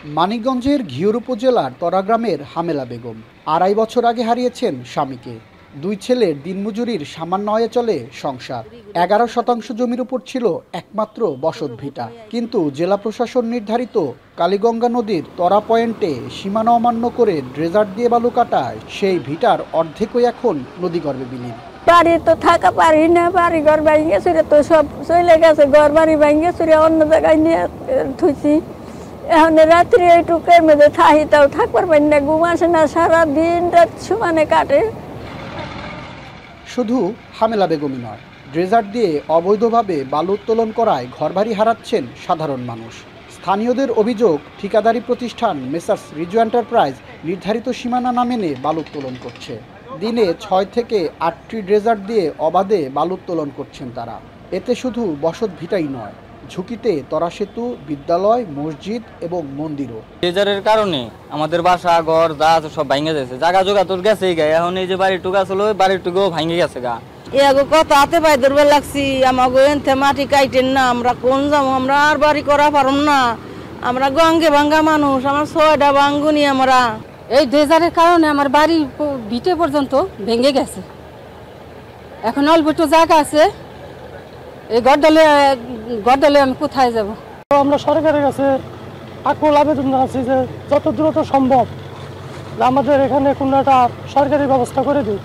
মানিকগঞ্জের ঘিওর উপজেলার তরা গ্রামের হামেলা বেগম ২.৫ বছর আগে হারিয়েছেন স্বামীকে। দুই ছেলের দিনমজুরির সামান্য আয়ে চলে সংসার। ১১% জমির উপর ছিল একমাত্র বসত ভিটা, কিন্তু জেলা প্রশাসন নির্ধারিত কালীগঙ্গা নদীর তরা পয়েন্টে সীমানা অমান্য করে ড্রেজার দিয়ে বালু কাটায় সেই ভিটার অর্ধেকই এখন নদীগর্ভে বিলীন। বাড়ি তো থাকা পারি না, বাড়ি ঘর ভাঙিয়ে চুরে তো সব চলে গেছে, ঘর বাড়ি ভাঙিয়ে চুরে অন্য জায়গায় নিয়ে থুইছি। এখন রাত্রি এইটুকুর মধ্যে থাকি, তাও থাকবার পারি না, ঘুম আসে না, সারাদিন রাত সমানে কাটে। শুধু হামেলা বেগমই নয়, ড্রেজার দিয়ে অবৈধভাবে বালু উত্তোলন করায় ঘরবাড়ি হারাচ্ছেন সাধারণ মানুষ। স্থানীয়দের অভিযোগ, ঠিকাদারি প্রতিষ্ঠান মেসার্স রিজু এন্টারপ্রাইজ নির্ধারিত সীমানা না মেনে বালু উত্তোলন করছে। দিনে ৬ থেকে ৮টি ড্রেজার দিয়ে অবাধে বালু উত্তোলন করছেন তারা। এতে শুধু বসত ভিটাই নয়, ঝুঁকিতে তরা সেতু, বিদ্যালয়, মসজিদ এবং মন্দিরও। ড্রেজারের কারণে আমাদের বাসা ঘর যা আছে সব ভাঙে গেছে, জায়গা জোগা তোর গেছেই গা। এখন এই যে বাড়িটুকু আসলে ওই বাড়িটুকুও ভাঙে গেছে গা। এগো কত হাতে পাই ধরবে লাগছি, আমাকে এনতে মাটি কাইটেন না, আমরা কোন যাবো, আমরা আর বাড়ি করা পারম না, আমরা গঙ্গে ভাঙ্গা মানুষ, আমার ৬টা ভাঙ্গুনি আমরা। এই ড্রেজারের কারণে আমার বাড়ি ভিটে পর্যন্ত ভেঙে গেছে। এখন অল্প একটু জায়গা আছে, এই গড়ডালে আমি কোথায় যাব? আমরা সরকারের কাছে আকুল আবেদন জানাচ্ছি যে যত দ্রুত সম্ভব আমাদের এখানে কোনো একটা সরকারি ব্যবস্থা করে দিই।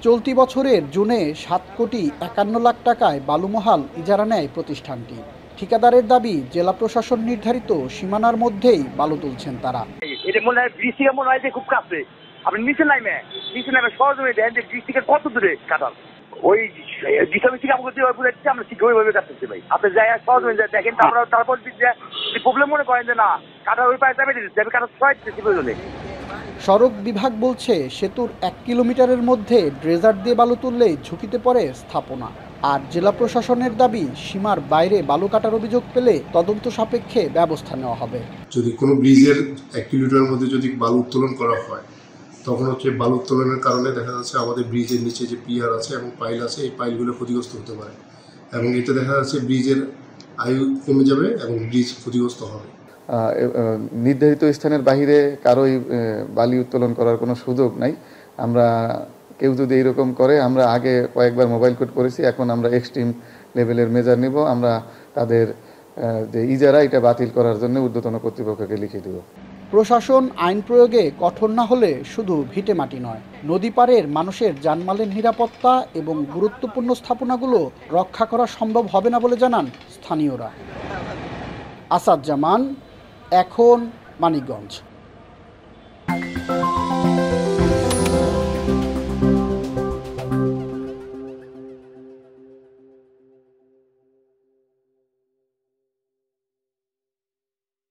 চলতি বছরের জুনে ৭,৫১,০০,০০০ টাকায় বালুমহাল ইজারা নেয় প্রতিষ্ঠানটি। ঠিকাদারের দাবি, জেলা প্রশাসন নির্ধারিত সীমানার মধ্যেই বালু তুলছেন তারা। এটা মনে হয় ব্রিজ থেকে মনে হয় যে খুব কাছে, আপনি নিচে নামে সহজে দেখেন যে ব্রিজ থেকে কত দূরে কাটাল। ওই ডিসমিসিং আমাকে বুঝাচ্ছি, আমরা ঠিক ওইভাবে কাটতেছি ভাই। আপনি যাই সহজে দেখেন, আমরা তারপর প্রবলেম মনে করেন যে না কাটার ওই পায়ে যাবে কাটার ছয় প্রয়োজনে। সড়ক বিভাগ বলছে, সেতুর ১ কিলোমিটারের মধ্যে ড্রেজার দিয়ে বালু তুললেই ঝুঁকিতে পড়ে স্থাপনা। আর জেলা প্রশাসনের দাবি, সীমার বাইরে বালু কাটার অভিযোগ পেলে তদন্ত সাপেক্ষে ব্যবস্থা নেওয়া হবে। যদি কোনো ব্রিজের ১ কিলোমিটারের মধ্যে যদি বালু উত্তোলন করা হয়, তখন হচ্ছে বালু উত্তোলনের কারণে দেখা যাচ্ছে আমাদের ব্রিজের নিচে যে পিয়ার আছে এবং পাইল আছে, এই পাইলগুলো ক্ষতিগ্রস্ত হতে পারে এবং এতে দেখা যাচ্ছে ব্রিজের আয়ু কমে যাবে এবং ব্রিজ ক্ষতিগ্রস্ত হবে। নির্ধারিত স্থানের বাহিরে কারোই বালি উত্তোলন করার কোনো সুযোগ নাই। আমরা কেউ যদি এইরকম করে, আমরা আগে কয়েকবার মোবাইল কোড করেছি, এখন আমরা এক্সট্রিম লেভেলের মেজার নিব। আমরা তাদের যে ইজারা, এটা বাতিল করার জন্য ঊর্ধ্বতন কর্তৃপক্ষকে লিখে দেব। প্রশাসন আইন প্রয়োগে কঠোর না হলে শুধু ভিটে মাটি নয়, নদী পাড়ের মানুষের জানমালের নিরাপত্তা এবং গুরুত্বপূর্ণ স্থাপনাগুলো রক্ষা করা সম্ভব হবে না বলে জানান স্থানীয়রা। আসাদ জামান, এখন, মানিকগঞ্জ।